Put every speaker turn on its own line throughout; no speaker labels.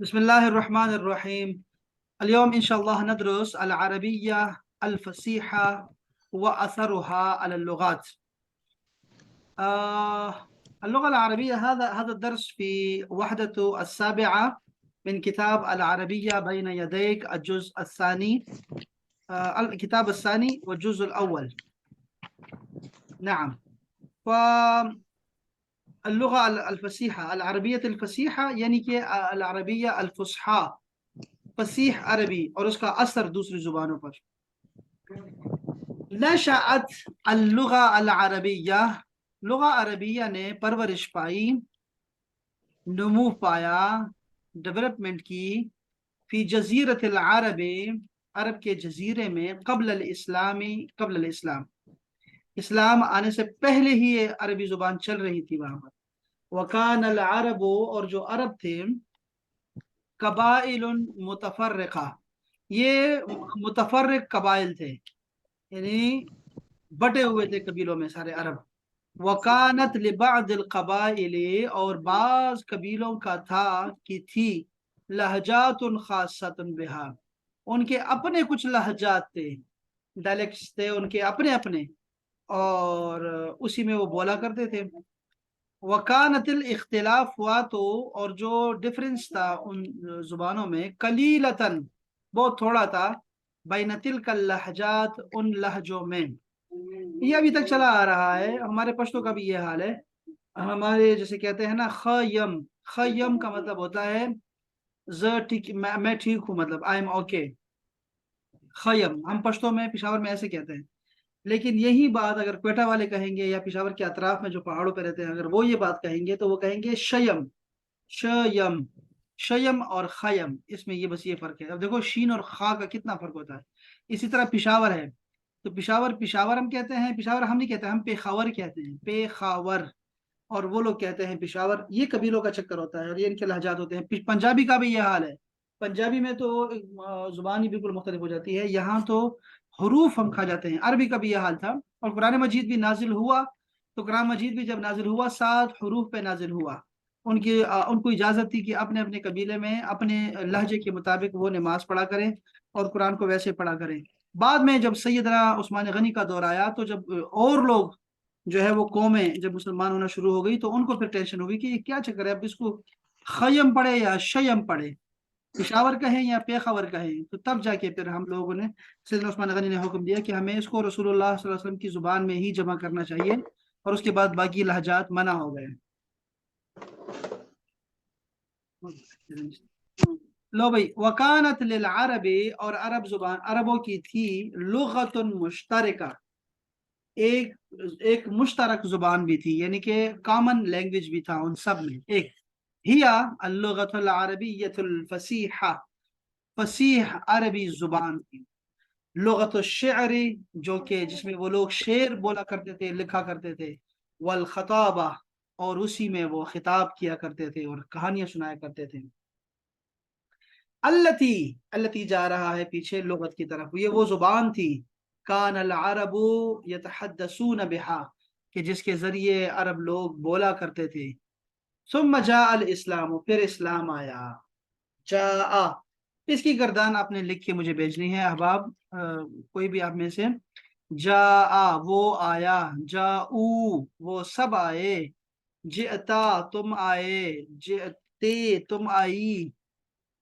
بسم الله الرحمن الرحيم. اليوم إن شاء الله ندرس العربية الفصيحة وأثرها على اللغات. اللغة العربية هذا الدرس في وحدة السابعة من كتاب العربية بين يديك الجزء الثاني، الكتاب الثاني والجزء الأول. نعم. فاللغة الفصيحة، العربية الفصيحة यानी कि العربية الفصحى، फसीह अरबी और उसका असर दूसरी जुबानों पर। नशअत अल्लुगा अल अरबिया, लुगा अरबिया ने परवरिश पाई, नमू पाया, डेवलपमेंट की, फी जजीरत अल अरब, अरब के जजीरे में, कबल अल इस्लाम, इस्लाम आने से पहले ही ये अरबी जुबान चल रही थी वहां पर। वकान अल अरबो, और जो अरब थे, कबाइल मुतफर्रिका, ये मुतफर्रिक कबाइल थे, यानी बटे हुए थे कबीलों में सारे अरब। वकानत लिबादिल कबाइली, और बाज कबीलों का था कि थी, लहजातुन खासतुन बिहा, उनके अपने कुछ लहजात थे, डायलेक्ट्स थे उनके अपने अपने, और उसी में वो बोला करते थे। वकानतिल इख्तिलाफ हुआ तो, और जो डिफरेंस था उन जुबानों में, कलीलतन बहुत थोड़ा था, बैनतिल कल लहजात उन लहजों में। ये अभी तक चला आ रहा है, हमारे पश्तो का भी ये हाल है। हमारे जैसे कहते हैं ना, खयम, खयम का मतलब होता है ज ठीक, मैं ठीक हूँ, मतलब आई एम ओके। खयम हम पश्तो में पिशावर में ऐसे कहते हैं। लेकिन यही बात अगर क्वेटा वाले कहेंगे, या पिशावर के अतराफ में जो पहाड़ों पे रहते हैं, अगर वो ये बात कहेंगे तो वो कहेंगे शयम। शयम, शयम और खयम, इसमें ये बस ये फर्क है। अब देखो शीन और खा का कितना फर्क होता है। इसी तरह पिशावर है, तो पिशावर पिशावर हम कहते हैं, पिशावर हम नहीं कहते, हम पेखावर कहते हैं, पेखावर। और वो लोग कहते हैं पिशावर। ये कबीलों का चक्कर होता है और ये इनके लहजात होते हैं। पंजाबी का भी ये हाल है। पंजाबी में तो जुबान ही बिल्कुल मुख्तलिफ हो जाती है। यहाँ तो हरूफ हम खा जाते हैं। अरबी का भी ये हाल था। और कुरान मजीद भी नाजिल हुआ, तो कुरान मजीद भी जब नाजिल हुआ 7 हरूफ पे नाजिल हुआ। उनको इजाजत थी कि अपने अपने कबीले में अपने लहजे के मुताबिक वो नमाज पढ़ा करें और कुरान को वैसे पढ़ा करें। बाद में जब सैयदना उस्मान गनी का दौर आया, तो जब और लोग जो है वो कौमें जब मुसलमान होना शुरू हो गई, तो उनको फिर टेंशन हो गई कि ये क्या चक्कर है, अब इसको खयम पढ़े या शयम पढ़े, पिशावर कहें या पेखावर कहें। तो तब जाके फिर हम लोगों ने, सैयदना उस्मान गनी ने हुक्म दिया कि हमें इसको रसूलुल्लाह सल्लल्लाहु अलैहि वसल्लम की जुबान में ही जमा करना चाहिए, और उसके बाद बाकी लहजात मना हो गए। लो भाई, वकानत लिल अरबी, और अरब जुबान अरबों की थी, लुगतुन मुश्तरका, एक एक मुश्तरक जुबान भी थी, यानी कि कॉमन लैंग्वेज भी था उन सब में एक। हिया अल्लुगतुल अरबिय्यतुल फसीहा, फसीह अरबी जुबान थी। लुगतुल शि'री, जो कि जिसमें वो लोग शेर बोला करते थे, लिखा करते थे। वल खताबा, और उसी में वो खिताब किया करते थे और कहानियां सुनाया करते थे। अल्लती, अल्लती जा रहा है पीछे लुगत की तरफ, ये वो जुबान थी, कान अल अरबू यतहद्दसून बिहा, कि जिसके जरिए अरब लोग बोला करते थे। सुम्मा जा अल इस्लाम, फिर इस्लाम आया। जा, इसकी गर्दान आपने लिख के मुझे भेजनी है अहबाब, कोई भी आप में से। जा, वो आया, जाऊ वो सब आए, जिअता तुम आए, जिअते तुम आई,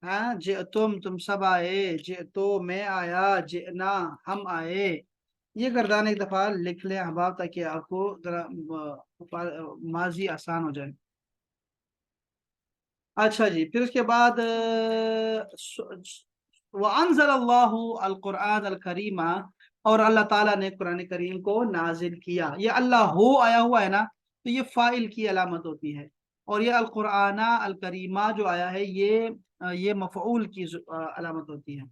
हाँ, जे तुम सब आए, जे तो मैं आया, जे ना हम आए। ये गर्दान एक दफा लिख लें अहबाब, ताकि आपको जरा माजी आसान हो जाए। अच्छा जी, फिर उसके बाद वअंज़लल्लाहु अल कुरान अल करीमा, और अल्लाह ताला ने कुरान करीम को नाजिल किया। ये अल्लाह हो आया हुआ है ना, तो ये फाइल की अलामत होती है। और ये अल कुरान अल करीमा जो आया है, ये मफऊल की अलामत होती है।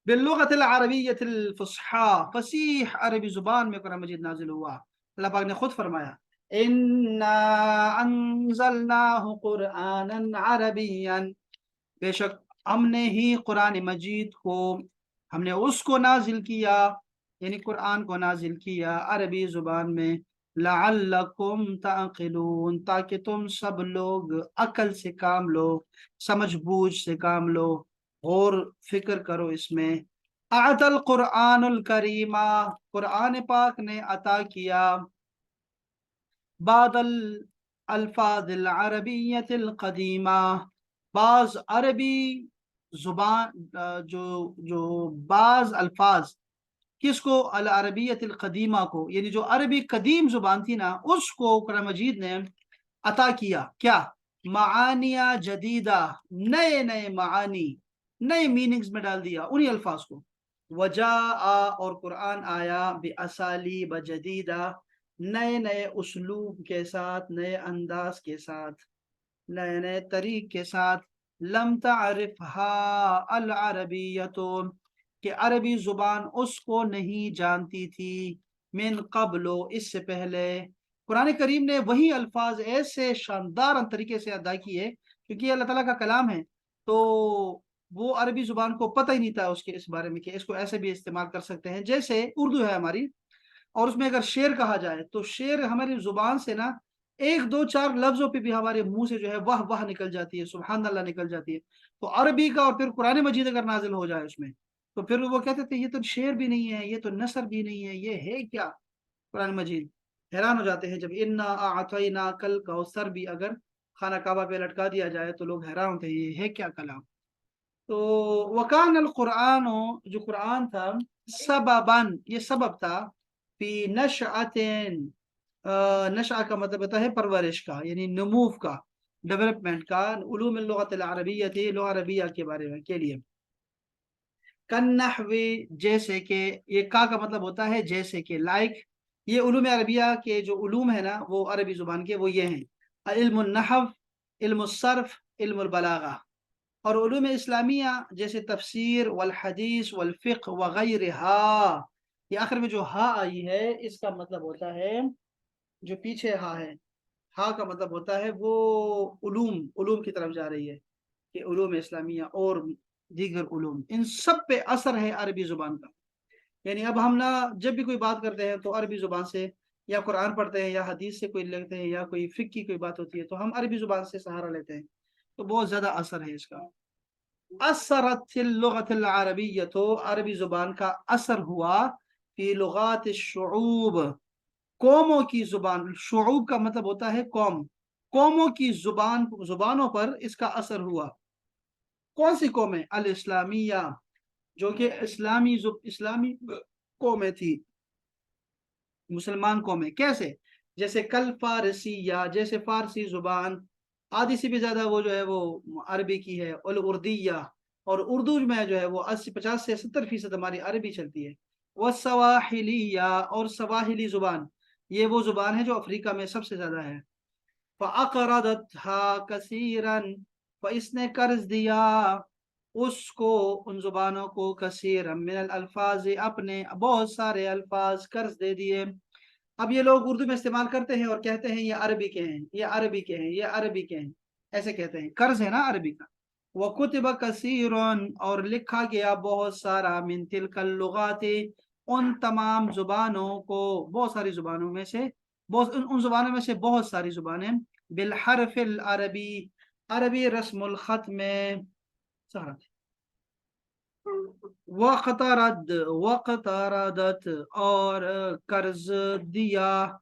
बिल्लुगतिल अरबिय्यतिल फुस्हा, फसीह अरबी जुबान में कुरान मजीद नाजिल हुआ। अल्लाह पाक ने खुद फरमाया, इन्ना अंज़लनाहु कुरआनन अरबिय्यन, बेशक हमने ही कुरान मजीद को, हमने उसको नाजिल किया, यानी कुरान को नाजिल किया अरबी जुबान में। लअल्लकुम ताक़िलून, ताकि तुम सब लोग अकल से काम लो, समझ बूझ से काम लो, और फिक्र करो इसमें। अतल कुरानुल करीमा, कुरान पाक ने अता किया, बादल अल्फाजिल अरबियतिल कदीमा, बाज अरबी जुबान, जो जो बाज अल्फाज, किसको? अल अरबियतिल कदीमा को, यानी जो अरबी कदीम जुबान थी ना, उसको कुरान मजीद ने अता किया। क्या? मानिया जदीदा, नए नए मानी, नए मीनिंग्स में डाल दिया उन्हीं अल्फाज को। वजा, और कुरान आया, बेअसाली बजदीदा, नए नए उसलूब के साथ, नए अंदाज के साथ, नए नए तरीक के साथ। लम तारिफहा अल अरबियतो, कि अरबी जुबान उसको नहीं जानती थी, मिन कबलो, इससे पहले। कुरान करीम ने वही अल्फाज ऐसे शानदार तरीके से अदा किए, क्योंकि अल्लाह ताला का कलाम है, तो वो अरबी जुबान को पता ही नहीं था उसके इस बारे में कि इसको ऐसे भी इस्तेमाल कर सकते हैं। जैसे उर्दू है हमारी, और उसमें अगर शेर कहा जाए, तो शेर हमारी जुबान से ना एक दो चार लफ्जों पे भी हमारे मुंह से जो है वाह वाह निकल जाती है, सुभान अल्लाह निकल जाती है। तो अरबी का, और फिर कुरान मजीद अगर नाजिल हो जाए उसमें, तो फिर वो कहते थे ये तो शेर भी नहीं है, ये तो नसर भी नहीं है, ये है क्या कुरान मजीद। हैरान हो जाते हैं जब इन्ना आतैना कल कौसर भी अगर खाना काबा पे लटका दिया जाए, तो लोग हैरान होते हैं ये है क्या कलाम। तो वकान अल कुरान, जो कुरान था, सबबन, ये सबब था, फी नशअतिन, नशा का मतलब होता है परवरिश का, यानी नमूव का, डेवलपमेंट का, उलूम लुगत अल अरबिय्यह, लुगह अरबिया के बारे में के लिए। कन्नहवी, जैसे कि, ये का मतलब होता है जैसे कि, लाइक। ये उलूम अरबिया के जो उलूम है ना, वो अरबी जुबान के, वो ये हैं: इल्म नहव, इल्म सर्फ, इल्म बलागा। और उलूम इस्लामिया जैसे तफसीर वल हदीस वल फ़िक़्ह वगैरहा। ये आखिर में जो हा आई है, इसका मतलब होता है, जो पीछे हा है, हा का मतलब होता है वो उलूम, उलूम की तरफ जा रही है, कि उलूम इस्लामिया और दीगर उलूम, इन सब पे असर है अरबी जुबान का। यानी अब हम ना जब भी कोई बात करते हैं तो अरबी जुबान से, या कुरान पढ़ते हैं, या हदीस से कोई लेते हैं, या कोई फिक्र की कोई बात होती है, तो हम अरबी जुबान से सहारा लेते हैं। तो बहुत ज्यादा असर है इसका। असरतिल लुगतिल अरबिय्यह, तो अरबी जुबान का असर हुआ, फी लुगात शुऊब, कौमों की जुबान। शुऊब का मतलब होता है कौम, कौमों की जुबान, जुबानों पर इसका असर हुआ। कौन सी कौमें? अल इस्लामिया, जो कि इस्लामी कौमें थी, मुसलमान कौमें। कैसे? जैसे कल फारसिया, जैसे फारसी जुबान, आधी से भी ज्यादा वो जो है वो अरबी की है। और उर्दिया, और उर्दू में जो है वो 80 50 से 70% हमारी अरबी चलती है। वह सवाहिलिया, और सवाहिली जुबान, ये वो जुबान है जो अफ्रीका में सबसे ज्यादा है। फ़अक़रदतहा कसीरन, तो इसने कर्ज दिया उसको, उन जुबानों को, कसीरन मिनल अल्फाज, अपने बहुत सारे अल्फाज कर्ज दे दिए। अब ये लोग उर्दू में इस्तेमाल करते हैं और कहते हैं ये अरबी के हैं, ये अरबी के हैं, ये अरबी के हैं, ऐसे कहते हैं, कर्ज है ना अरबी का। वकुतिब कसीरन, और लिखा गया बहुत सारा, मिन तिलकल लुगाती, उन तमाम जुबानों को, बहुत सारी जुबानों में से, बहुत उन जुबानों में से बहुत सारी जुबानें, बिल हरफिल अरबी, अरबी रस्मुल खत में सारा। वक़्तरद, वक़्तरदत, और कर्ज दिया,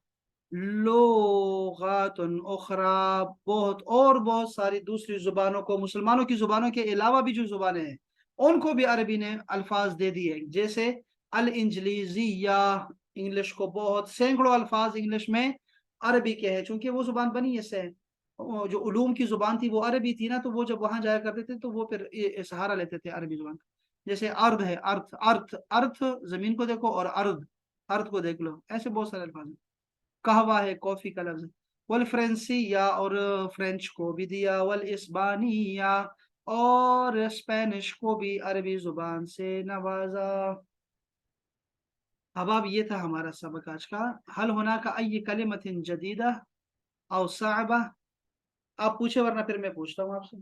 लुगातुन उखरा, बहुत और बहुत सारी दूसरी जुबानों को, मुसलमानों की जुबानों के अलावा भी जो जुबानें हैं, उनको भी अरबी ने अल्फाज दे दिए। जैसे अल इंजलीजिया, इंग्लिश को, बहुत सैकड़ों अल्फाज इंग्लिश में अरबी के हैं, चूंकि वो जुबान बनी इससे। जो उलूम की जुबान थी वो अरबी थी ना, तो वो जब वहां जाया करते थे तो वो फिर सहारा लेते थे अरबी जुबान का। जैसे अर्ध है, अर्थ, अर्थ, अर्थ जमीन को देखो, और अर्ध, अर्थ को देख लो, ऐसे बहुत सारे अल्फाज हैं। कहवा है कॉफी का लफ्ज। वल फ्रेंसिया, और फ्रेंच को भी दिया। वल इस्बानिया, और स्पेनिश को भी अरबी जुबान से नवाजा। अब ये था हमारा सबक आज का। हल होना का अय कलिमतिन जदीदा और साबा, आप पूछे वरना फिर मैं पूछता हूँ आपसे।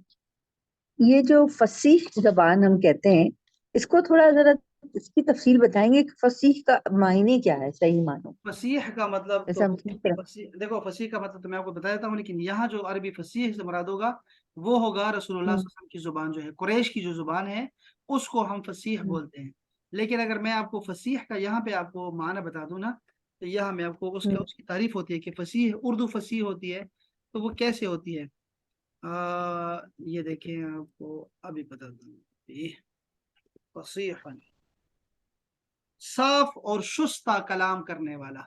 ये जो फसीह जबान हम कहते हैं, इसको थोड़ा जरा اس کی تفصیل بتائیں گے کہ فصیح کا معنی کیا ہے صحیح معنوں؟
فصیح کا مطلب تو
جیسے ہم کس طرح
دیکھو فصیح کا مطلب تو میں آپ کو بتا دیتا ہوں، لیکن یہاں جو عربی فصیح سے مراد ہوگا وہ ہوگا رسول اللہ صلی اللہ علیہ وسلم کی زبان جو ہے، قریش کی جو زبان ہے اس کو ہم فصیح بولتے ہیں۔ لیکن اگر میں آپ کو فصیح کا یہاں پہ آپ کو معنی بتا دوں نا، تو یہاں میں آپ کو اس کی تعریف ہوتی ہے کہ فصیح اردو فصیح ہوتی ہے، تو وہ کیسے ہوتی ہے؟ یہ دیکھیں آپ کو ابھی بتا دوں، فصیح صاف اور شستہ کلام کرنے والا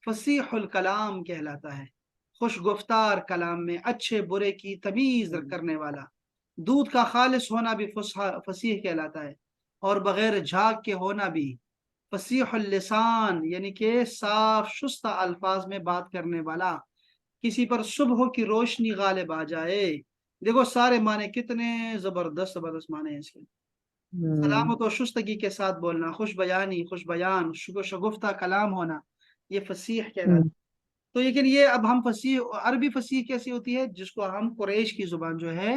فصیح الکلام کہلاتا ہے، خوش گفتار کلام میں اچھے برے کی تمیز کرنے والا۔ دودھ کا خالص ہونا بھی فصیح کہلاتا ہے، اور بغیر جھاگ کے ہونا بھی۔ فصیح اللسان یعنی کہ صاف شستہ الفاظ میں بات کرنے والا، کسی پر صبح کی روشنی غالب آ جائے۔ دیکھو سارے معنی کتنے زبردست معنی ہیں اس کے۔ سلامت و شستگی کے ساتھ بولنا، خوش بیانی، خوش بیان، شگفتہ کلام ہونا، یہ فصیح کہلاتا ہے۔ تو لیکن یہ اب ہم فصیح عربی فصیح کیسی ہوتی ہے؟ جس کو ہم قریش کی زبان جو ہے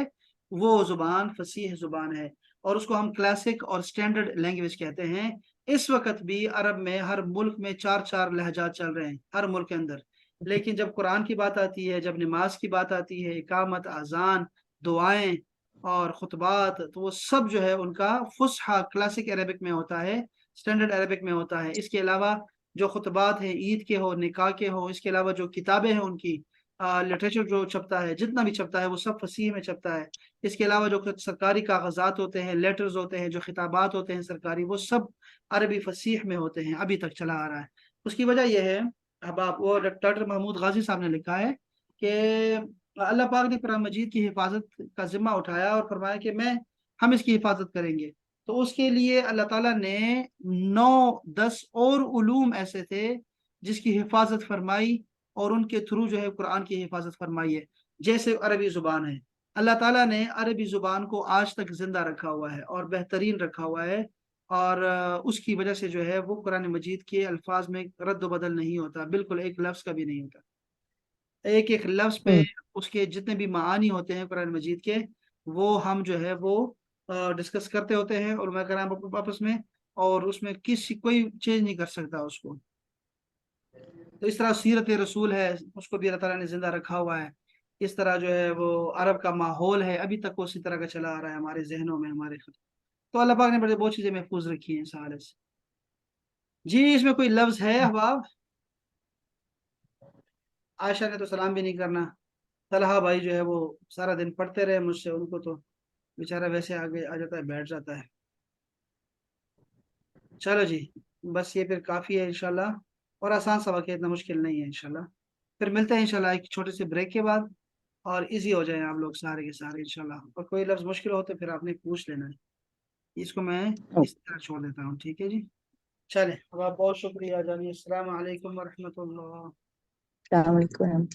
وہ زبان فصیح زبان ہے، اور اس کو ہم کلاسک اور سٹینڈرڈ لینگویج کہتے ہیں۔ اس وقت بھی عرب میں ہر ملک میں 4 لہجات چل رہے ہیں، ہر ملک کے اندر۔ لیکن جب قرآن کی بات آتی ہے، جب نماز کی بات آتی ہے، اقامت، اذان، دعائیں اور خطبات، تو وہ سب جو ہے ان کا فصحی کلاسک عربک میں ہوتا ہے، سٹینڈرڈ عربک میں ہوتا ہے۔ اس کے علاوہ جو خطبات ہیں، عید کے ہو، نکاح کے ہو، اس کے علاوہ جو کتابیں ہیں ان کی لٹریچر جو چھپتا ہے، جتنا بھی چھپتا ہے وہ سب فصیح میں چھپتا ہے۔ اس کے علاوہ جو سرکاری کاغذات ہوتے ہیں، لیٹرز ہوتے ہیں، جو خطابات ہوتے ہیں سرکاری، وہ سب عربی فصیح میں ہوتے ہیں، ابھی تک چلا آ رہا ہے۔ اس کی وجہ یہ ہے، اب آپ وہ ڈاکٹر محمود غازی صاحب نے لکھا ہے کہ اللہ پاک نے قرآن مجید کی حفاظت کا ذمہ اٹھایا اور فرمایا کہ ہم اس کی حفاظت کریں گے۔ تو اس کے لیے اللہ تعالیٰ نے 9-10 اور علوم ایسے تھے جس کی حفاظت فرمائی، اور ان کے تھرو جو ہے قرآن کی حفاظت فرمائی ہے۔ جیسے عربی زبان ہے، اللہ تعالیٰ نے عربی زبان کو آج تک زندہ رکھا ہوا ہے اور بہترین رکھا ہوا ہے، اور اس کی وجہ سے جو ہے وہ قرآن مجید کے الفاظ میں رد و بدل نہیں ہوتا، بالکل ایک لفظ کا بھی نہیں ہوتا۔ ایک ایک لفظ پہ اس کے جتنے بھی معانی ہوتے ہیں قرآن مجید کے، وہ ہم جو ہے وہ ڈسکس کرتے ہوتے ہیں علماء کرام آپس میں، اور اس میں کوئی چینج نہیں کر سکتا اس کو۔ تو اس طرح سیرت رسول ہے، اس کو بھی اللہ تعالیٰ نے زندہ رکھا ہوا ہے۔ اس طرح جو ہے وہ عرب کا ماحول ہے، ابھی تک وہ اسی طرح کا چلا آ رہا ہے ہمارے ذہنوں میں، ہمارے خط۔ تو اللہ پاک نے بڑے بہت چیزیں محفوظ رکھی ہیں اس حوالے سے۔ جی اس میں کوئی لفظ ہے احباب؟ عائشہ نے تو سلام بھی نہیں کرنا، طلحہ بھائی جو ہے وہ سارا دن پڑھتے رہے مجھ سے، ان کو تو بیچارہ ویسے آگے آ جاتا ہے، بیٹھ جاتا ہے۔ چلو جی، بس یہ پھر کافی ہے انشاءاللہ، اور آسان سبق ہے، اتنا مشکل نہیں ہے انشاءاللہ۔ پھر ملتے ہیں انشاءاللہ ایک چھوٹے سے بریک کے بعد، اور ایزی ہو جائیں آپ لوگ سارے کے سارے انشاءاللہ۔ اور کوئی لفظ مشکل ہو تو پھر آپ نے پوچھ لینا ہے، اس کو میں اس طرح چھوڑ دیتا ہوں، ٹھیک ہے جی؟ چلے اب آپ بہت شکریہ جانی، السلام علیکم ورحمۃ اللہ۔
السلام علیکم۔